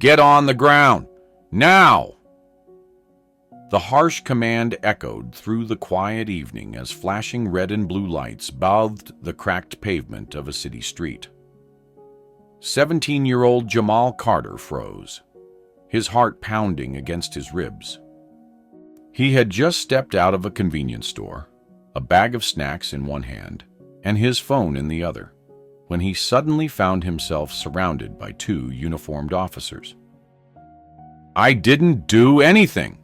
Get on the ground! Now! The harsh command echoed through the quiet evening as flashing red and blue lights bathed the cracked pavement of a city street. 17-year-old Jamal Carter froze, his heart pounding against his ribs. He had just stepped out of a convenience store, a bag of snacks in one hand and his phone in the other, when he suddenly found himself surrounded by two uniformed officers. "I didn't do anything,"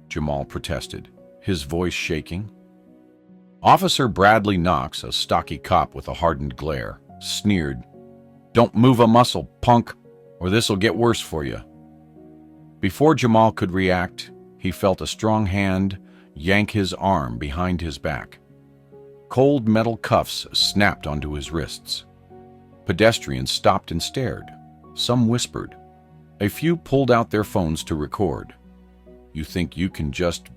Jamal protested, his voice shaking. Officer Bradley Knox, a stocky cop with a hardened glare, sneered, "Don't move a muscle, punk, or this'll get worse for you." Before Jamal could react, he felt a strong hand yank his arm behind his back. Cold metal cuffs snapped onto his wrists. Pedestrians stopped and stared. Some whispered. A few pulled out their phones to record. "You think you can just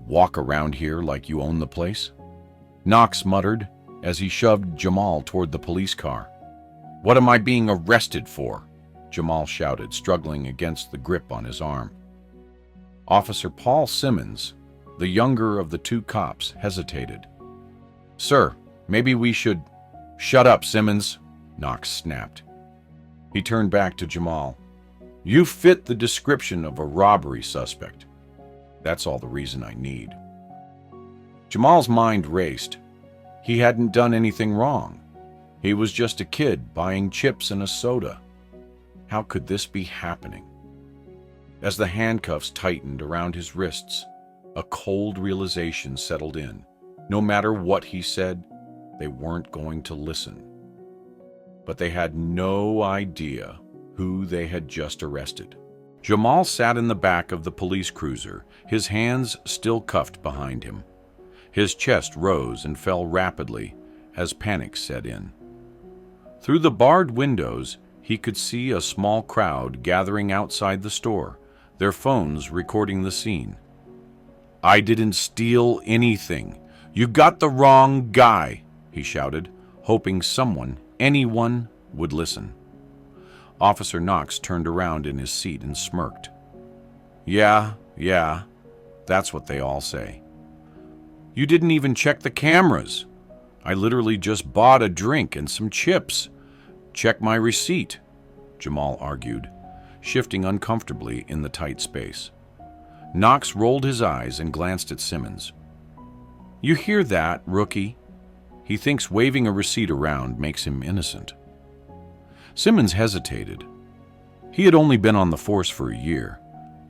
walk around here like you own the place?" Knox muttered as he shoved Jamal toward the police car. "What am I being arrested for?" Jamal shouted, struggling against the grip on his arm. Officer Paul Simmons, the younger of the two cops, hesitated. "Sir, maybe we should—" "Shut up, Simmons," Knox snapped. He turned back to Jamal. "You fit the description of a robbery suspect. That's all the reason I need." Jamal's mind raced. He hadn't done anything wrong. He was just a kid buying chips and a soda. How could this be happening? As the handcuffs tightened around his wrists, a cold realization settled in. No matter what he said, they weren't going to listen. But they had no idea who they had just arrested. Jamal sat in the back of the police cruiser, his hands still cuffed behind him. His chest rose and fell rapidly as panic set in. Through the barred windows, he could see a small crowd gathering outside the store, their phones recording the scene. "I didn't steal anything. You got the wrong guy," he shouted, hoping someone, anyone, would listen. Officer Knox turned around in his seat and smirked. Yeah, that's what they all say. "You didn't even check the cameras. I literally just bought a drink and some chips. Check my receipt," Jamal argued, shifting uncomfortably in the tight space. Knox rolled his eyes and glanced at Simmons. "You hear that, rookie? He thinks waving a receipt around makes him innocent." Simmons hesitated. He had only been on the force for a year,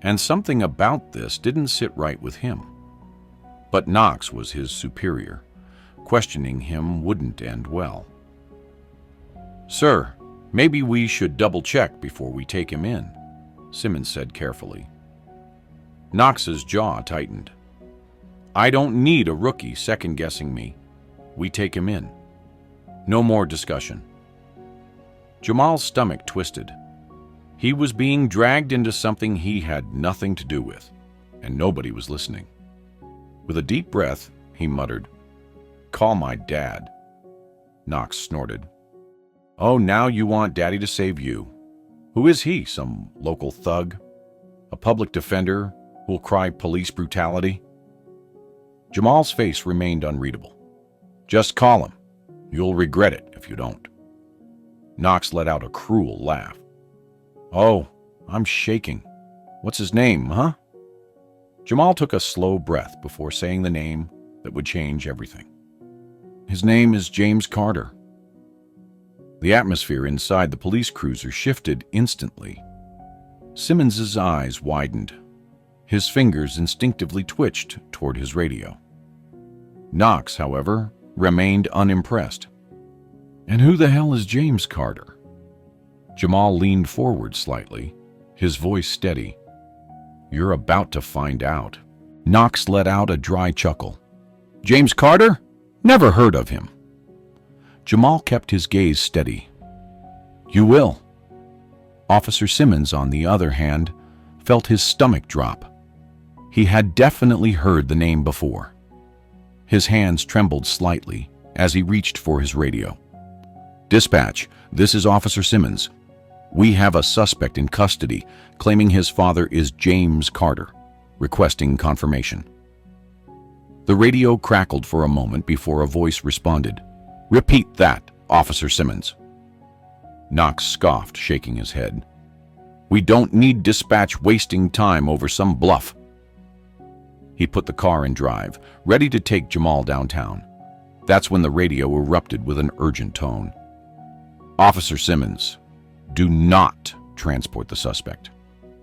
and something about this didn't sit right with him. But Knox was his superior. Questioning him wouldn't end well. "Sir, maybe we should double-check before we take him in," Simmons said carefully. Knox's jaw tightened. "I don't need a rookie second-guessing me. We take him in. No more discussion." Jamal's stomach twisted. He was being dragged into something he had nothing to do with, and nobody was listening. With a deep breath, he muttered, "Call my dad." Knox snorted. "Oh, now you want Daddy to save you. Who is he? Some local thug? A public defender who'll cry police brutality?" Jamal's face remained unreadable. "Just call him. You'll regret it if you don't." Knox let out a cruel laugh. "Oh, I'm shaking. What's his name, huh?" Jamal took a slow breath before saying the name that would change everything. "His name is James Carter." The atmosphere inside the police cruiser shifted instantly. Simmons's eyes widened. His fingers instinctively twitched toward his radio. Knox, however, remained unimpressed. "And who the hell is James Carter?" Jamal leaned forward slightly, his voice steady. "You're about to find out." Knox let out a dry chuckle. "James Carter? Never heard of him." Jamal kept his gaze steady. "You will." Officer Simmons, on the other hand, felt his stomach drop. He had definitely heard the name before. His hands trembled slightly as he reached for his radio. "Dispatch, this is Officer Simmons. We have a suspect in custody claiming his father is James Carter, requesting confirmation. The radio crackled for a moment before a voice responded. Repeat that, Officer Simmons. Knox scoffed, shaking his head. We don't need dispatch wasting time over some bluff. He put the car in drive, ready to take Jamal downtown. That's when the radio erupted with an urgent tone. Officer Simmons, do not transport the suspect.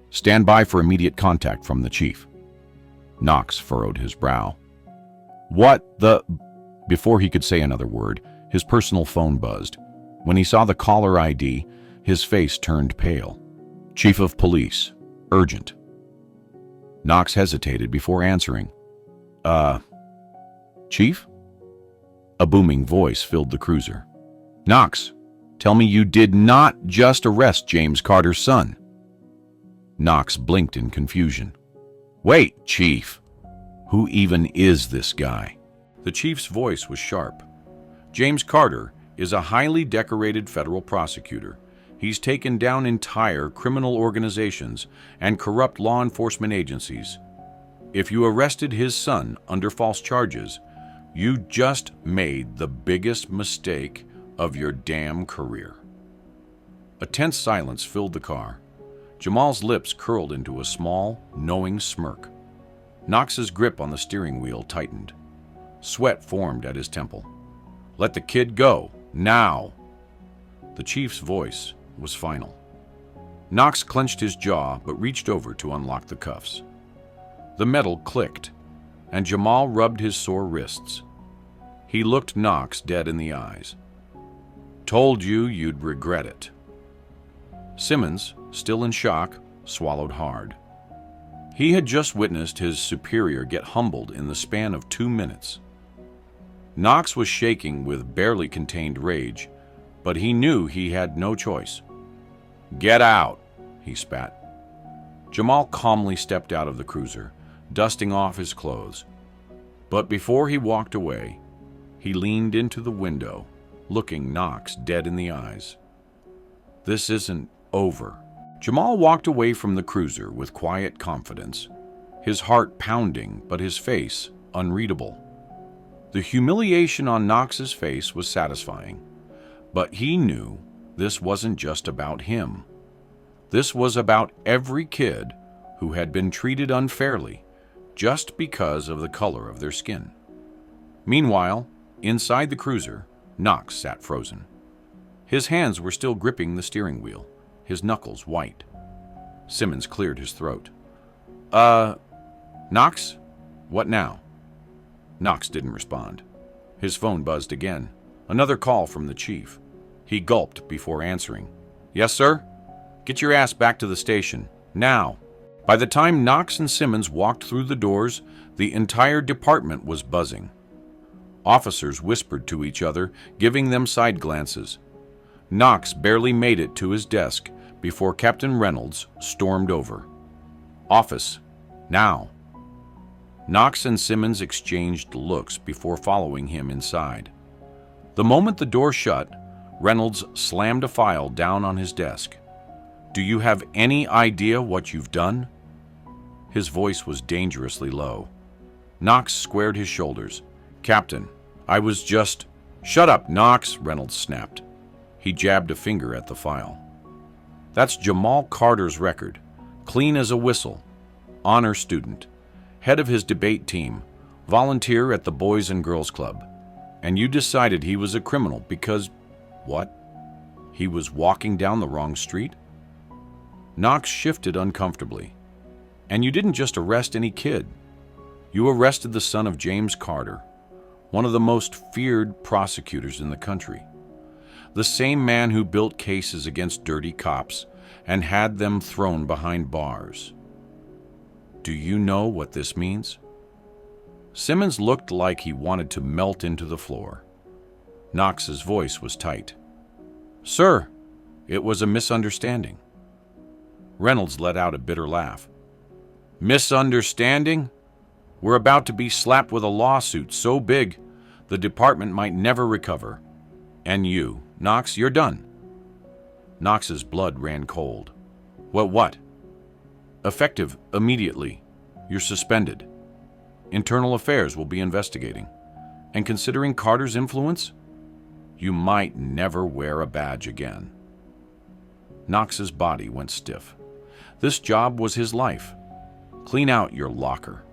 Stand by for immediate contact from the chief. Knox furrowed his brow. What the... Before he could say another word, his personal phone buzzed. When he saw the caller ID, his face turned pale. Chief of Police, urgent. Knox hesitated before answering. Chief? A booming voice filled the cruiser. Knox, tell me you did not just arrest James Carter's son. Knox blinked in confusion. Wait, Chief. Who even is this guy? The chief's voice was sharp. James Carter is a highly decorated federal prosecutor. He's taken down entire criminal organizations and corrupt law enforcement agencies. If you arrested his son under false charges, you just made the biggest mistake of your damn career. A tense silence filled the car. Jamal's lips curled into a small, knowing smirk. Knox's grip on the steering wheel tightened. Sweat formed at his temple. Let the kid go, now. The chief's voice was final. Knox clenched his jaw but reached over to unlock the cuffs. The metal clicked, and Jamal rubbed his sore wrists. He looked Knox dead in the eyes. Told you you'd regret it. Simmons, still in shock, swallowed hard. He had just witnessed his superior get humbled in the span of 2 minutes. Knox was shaking with barely contained rage, but he knew he had no choice. Get out, he spat. Jamal calmly stepped out of the cruiser, dusting off his clothes. But before he walked away, he leaned into the window, looking Knox dead in the eyes. This isn't over. Jamal walked away from the cruiser with quiet confidence, his heart pounding but his face unreadable. The humiliation on Knox's face was satisfying, but he knew this wasn't just about him. This was about every kid who had been treated unfairly just because of the color of their skin. Meanwhile, inside the cruiser, Knox sat frozen. His hands were still gripping the steering wheel, his knuckles white. Simmons cleared his throat. Knox? What now? Knox didn't respond. His phone buzzed again. Another call from the chief. He gulped before answering. Yes, sir? Get your ass back to the station. Now. By the time Knox and Simmons walked through the doors, the entire department was buzzing. Officers whispered to each other, giving them side glances. Knox barely made it to his desk before Captain Reynolds stormed over. Office. Now. Knox and Simmons exchanged looks before following him inside. The moment the door shut, Reynolds slammed a file down on his desk. Do you have any idea what you've done? His voice was dangerously low. Knox squared his shoulders. Captain, I was just... Shut up, Knox, Reynolds snapped. He jabbed a finger at the file. That's Jamal Carter's record. Clean as a whistle. Honor student. Head of his debate team. Volunteer at the Boys and Girls Club. And you decided he was a criminal because... What? He was walking down the wrong street? Knox shifted uncomfortably. And you didn't just arrest any kid. You arrested the son of James Carter, one of the most feared prosecutors in the country. The same man who built cases against dirty cops and had them thrown behind bars. Do you know what this means? Simmons looked like he wanted to melt into the floor. Knox's voice was tight. Sir, it was a misunderstanding. Reynolds let out a bitter laugh. Misunderstanding? We're about to be slapped with a lawsuit so big the department might never recover. And you, Knox, you're done. Knox's blood ran cold. What? Effective immediately. You're suspended. Internal Affairs will be investigating. And considering Carter's influence, you might never wear a badge again. Knox's body went stiff. This job was his life. Clean out your locker.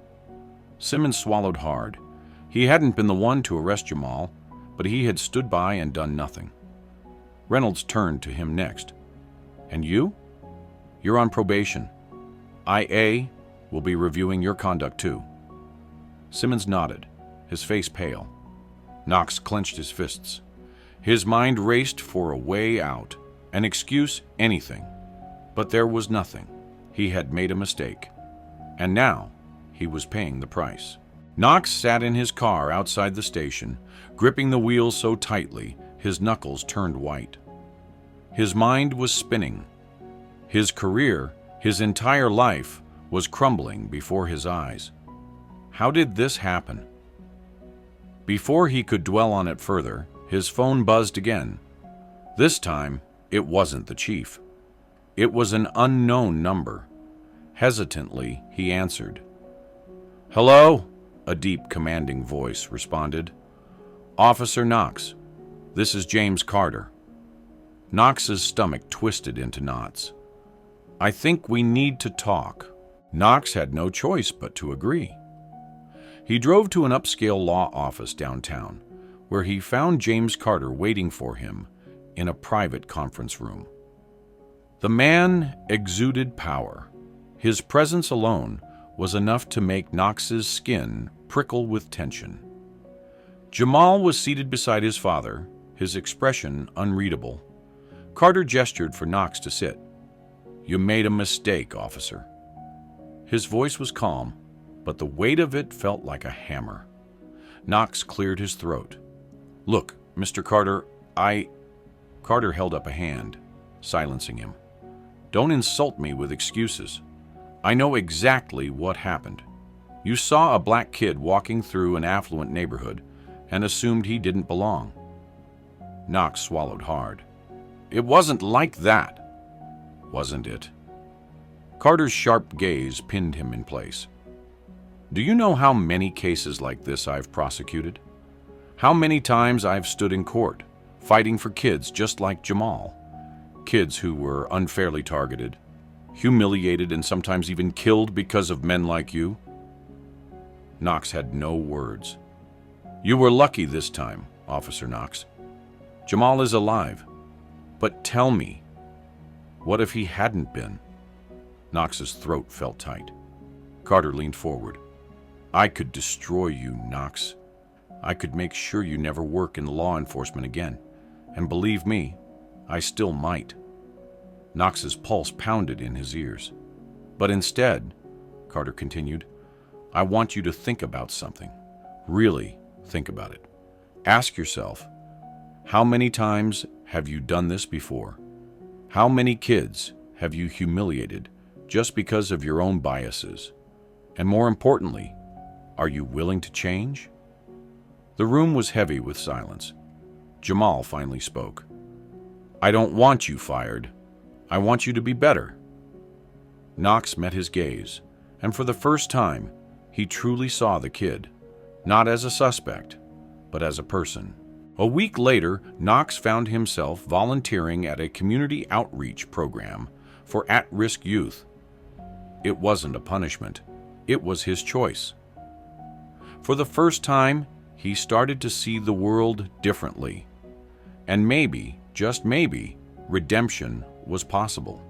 Simmons swallowed hard. He hadn't been the one to arrest Jamal, but he had stood by and done nothing. Reynolds turned to him next. And you? You're on probation. IA will be reviewing your conduct too. Simmons nodded, his face pale. Knox clenched his fists. His mind raced for a way out, an excuse, anything. But there was nothing. He had made a mistake. And now he was paying the price. Knox sat in his car outside the station, gripping the wheel so tightly his knuckles turned white. His mind was spinning. His career, his entire life, was crumbling before his eyes. How did this happen? Before he could dwell on it further, his phone buzzed again. This time, it wasn't the chief. It was an unknown number. Hesitantly, he answered. "Hello?" a deep, commanding voice responded. "Officer Knox, this is James Carter." Knox's stomach twisted into knots. "I think we need to talk." Knox had no choice but to agree. He drove to an upscale law office downtown, where he found James Carter waiting for him in a private conference room. The man exuded power. His presence alone was enough to make Knox's skin prickle with tension. Jamal was seated beside his father, his expression unreadable. Carter gestured for Knox to sit. "You made a mistake, officer." His voice was calm, but the weight of it felt like a hammer. Knox cleared his throat. "Look, Mr. Carter, Carter held up a hand, silencing him. "Don't insult me with excuses. I know exactly what happened. You saw a black kid walking through an affluent neighborhood and assumed he didn't belong." Knox swallowed hard. "It wasn't like that." "Wasn't it?" Carter's sharp gaze pinned him in place. "Do you know how many cases like this I've prosecuted? How many times I've stood in court, fighting for kids just like Jamal? Kids who were unfairly targeted, humiliated, and sometimes even killed because of men like you?" Knox had no words. "You were lucky this time, Officer Knox. Jamal is alive. But tell me, what if he hadn't been?" Knox's throat felt tight. Carter leaned forward. "I could destroy you, Knox. I could make sure you never work in law enforcement again. And believe me, I still might." Knox's pulse pounded in his ears. "But instead," Carter continued, "I want you to think about something. Really think about it. Ask yourself, how many times have you done this before? How many kids have you humiliated just because of your own biases? And more importantly, are you willing to change?" The room was heavy with silence. Jamal finally spoke. "I don't want you fired. I want you to be better." Knox met his gaze, and for the first time, he truly saw the kid, not as a suspect, but as a person. A week later, Knox found himself volunteering at a community outreach program for at-risk youth. It wasn't a punishment. It was his choice. For the first time, he started to see the world differently. And maybe, just maybe, redemption was possible.